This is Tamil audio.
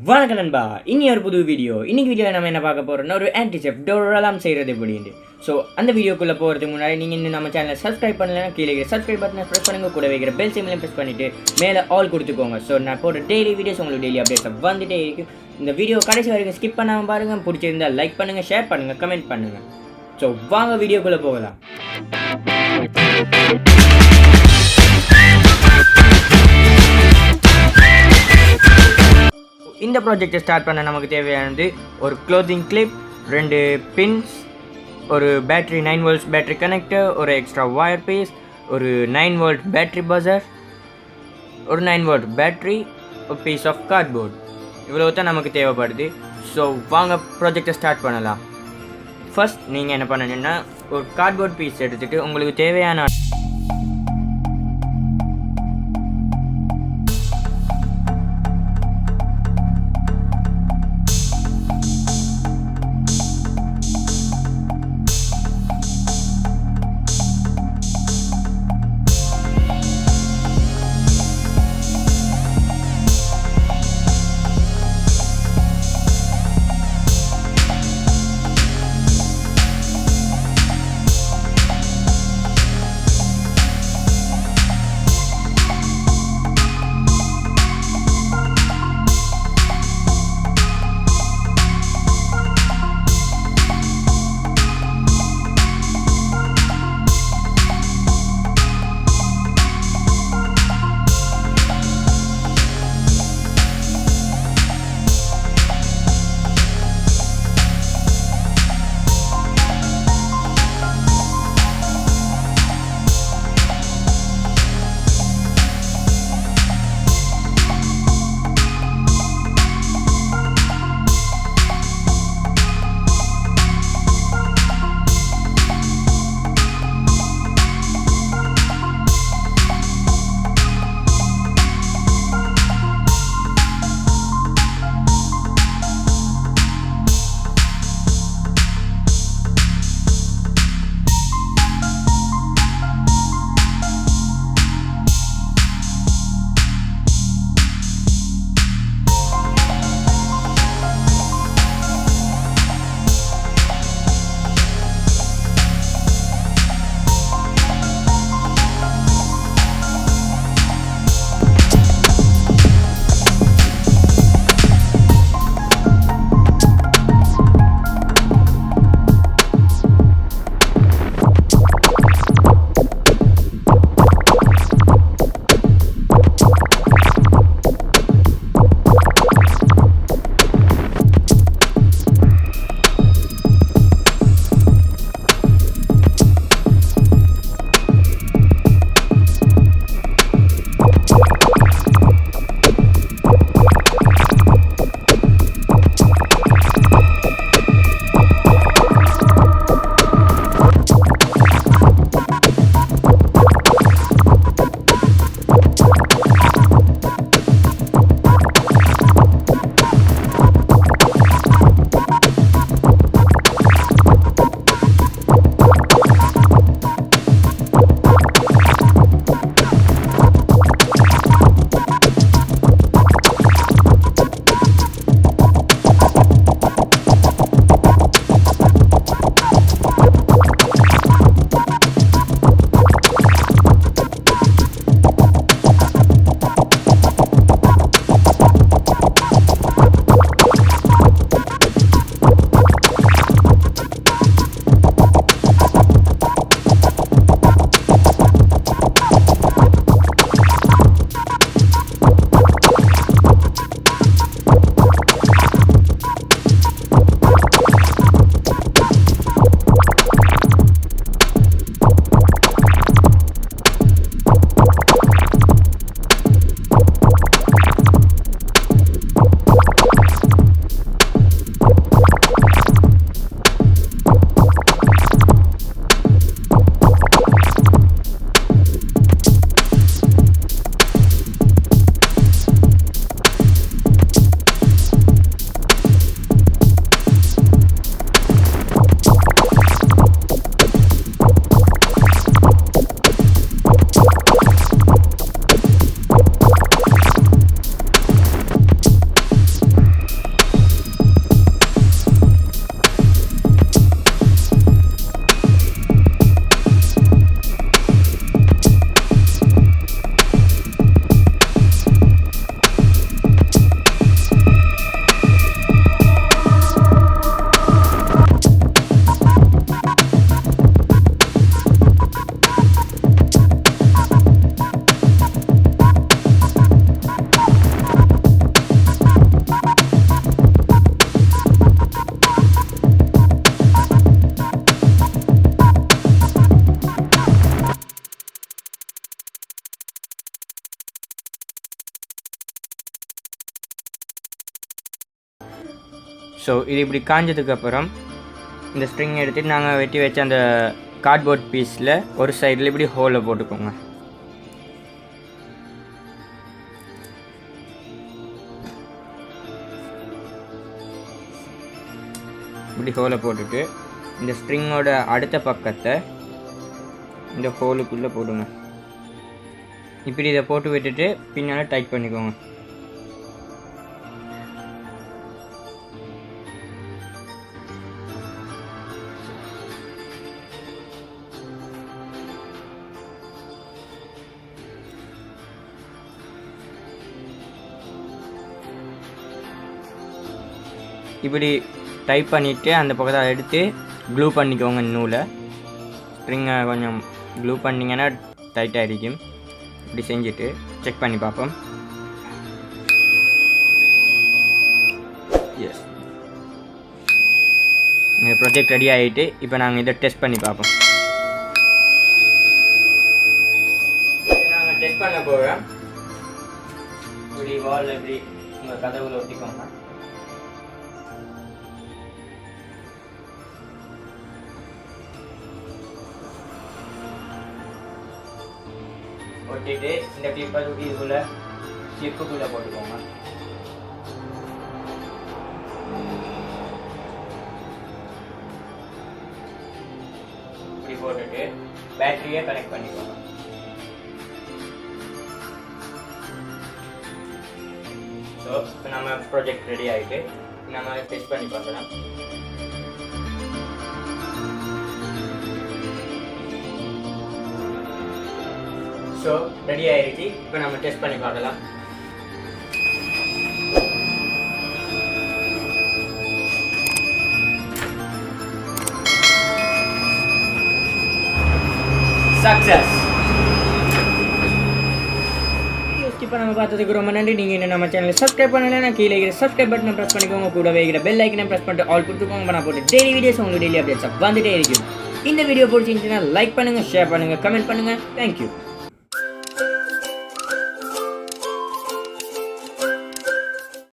வணக்கம் நண்பா, இனி ஒரு புது வீடியோ. இன்னைக்கு வீடியோவில் நம்ம என்ன பார்க்க போகிறோம்னா ஒரு ஆன்டிசெப்ட் டோர் அலாம் செய்கிறது எப்படின்னு. ஸோ அந்த வீடியோக்குள்ளே போகிறதுக்கு முன்னாடி நீங்கள் இன்னும் நம்ம சேனலை சப்ஸ்கிரைப் பண்ணலைன்னா கீழே சப்ஸ்கிரைப் பட்டனை ப்ரெஸ் பண்ணுங்க, கூட வைக்கிற பெல் சிம்லையும் ப்ரெஸ் பண்ணிவிட்டு மேலே ஆல் கொடுத்துக்கோங்க. ஸோ நான் போகிற டெய்லி வீடியோஸ் உங்களுக்கு டெய்லி அப்டேட்ஸ் வந்துட்டே இருக்கும். இந்த வீடியோ கடைசி வரைக்கும் ஸ்கிப் பண்ணாமல் பாருங்கள். பிடிச்சிருந்தா லைக் பண்ணுங்கள், ஷேர் பண்ணுங்கள், கமெண்ட் பண்ணுங்கள். ஸோ வாங்க வீடியோக்குள்ளே போகலாம். இந்த ப்ராஜெக்டை ஸ்டார்ட் பண்ண நமக்கு தேவையானது ஒரு க்ளோத்திங் கிளிப், 2 பின்ஸ், ஒரு பேட்ரி 9 வோல்ட்ஸ் பேட்ரி கனெக்டர், ஒரு எக்ஸ்ட்ரா வயர் பீஸ், ஒரு 9 வோல்ட் பேட்ரி பஸர், ஒரு 9 வோல்ட் பேட்ரி, ஒரு பீஸ் ஆஃப் கார்ட்போர்ட். இவ்வளோ தான் நமக்கு தேவைப்படுது. ஸோ வாங்க ப்ராஜெக்டை ஸ்டார்ட் பண்ணலாம். ஃபர்ஸ்ட் நீங்கள் என்ன பண்ணணுன்னா ஒரு கார்ட்போர்ட் பீஸ் எடுத்துகிட்டு உங்களுக்கு தேவையான ஸோ இது இப்படி காஞ்சதுக்கப்புறம் இந்த ஸ்ட்ரிங் எடுத்துகிட்டு நாங்கள் வெட்டி வச்ச அந்த கார்ட்போர்ட் பீஸில் ஒரு சைடில் இப்படி ஹோலில் போட்டுக்கோங்க. இப்படி ஹோலை போட்டுட்டு இந்த ஸ்ட்ரிங்கோட அடுத்த பக்கத்தை இந்த ஹோலுக்குள்ளே போடுங்க. இப்படி இதை போட்டு விட்டுட்டு பின்னால் டைட் பண்ணிக்கோங்க. இப்படி டைப் பண்ணிவிட்டு அந்த பக்கத்தை எடுத்து க்ளூ பண்ணிக்கோங்க. நூலை ஸ்ட்ரிங்கை கொஞ்சம் க்ளூ பண்ணிங்கன்னா டைட்டாக இருக்கும். இப்படி செஞ்சுட்டு செக் பண்ணி பார்ப்போம். எஸ், எங்கள் ப்ராஜெக்ட் ரெடி ஆகிட்டு இப்போ நாங்கள் இதை டெஸ்ட் பண்ணி பார்ப்போம். நாங்கள் டெஸ்ட் பண்ண போகிறோம். இப்படி வாலில் இப்படி உங்கள் கதவுல ஒட்டிக்கோங்க. ஒட்டிட்டு இந்த கிளிப்பை தூக்கி இதுக்குள்ளே கிளிப்புக்குள்ளே போட்டுக்கோங்க. இப்படி போட்டுட்டு பேட்டரியை கனெக்ட் பண்ணிக்கோங்க. ஸோ இப்போ நம்ம ப்ராஜெக்ட் ரெடி ஆகிட்டு நம்ம டெஸ்ட் பண்ணி பார்க்கலாம். ஸோ ரெடி ஆகிடுச்சு. இப்போ நம்ம டெஸ்ட் பண்ணி பார்க்கலாம். சக்ஸஸ். இப்போ நம்ம பார்த்ததுக்கு ரொம்ப நன்றி. நீங்கள் இன்னும் நம்ம சேனலை சப்ஸ்கிரைப் பண்ணலைன்னா கீழே இருக்கிற சப்ஸ்கிரைப் பட்டனை ப்ரெஸ் பண்ணிக்கோங்க. கூடவே இருக்கிற பெல் ஐக்கனை ப்ரெஸ் பண்ணிட்டு ஆல் கொடுத்துக்கோங்க. நான் போட்டு டெய்லி வீடியோஸ் உங்களுக்கு டெய்லி அப்டேட்ஸ் வந்துட்டே இருக்கும். இந்த வீடியோ பிடிச்சிருந்துச்சுன்னா லைக் பண்ணுங்கள், ஷேர் பண்ணுங்கள், கமெண்ட் பண்ணுங்கள். தேங்க்யூ.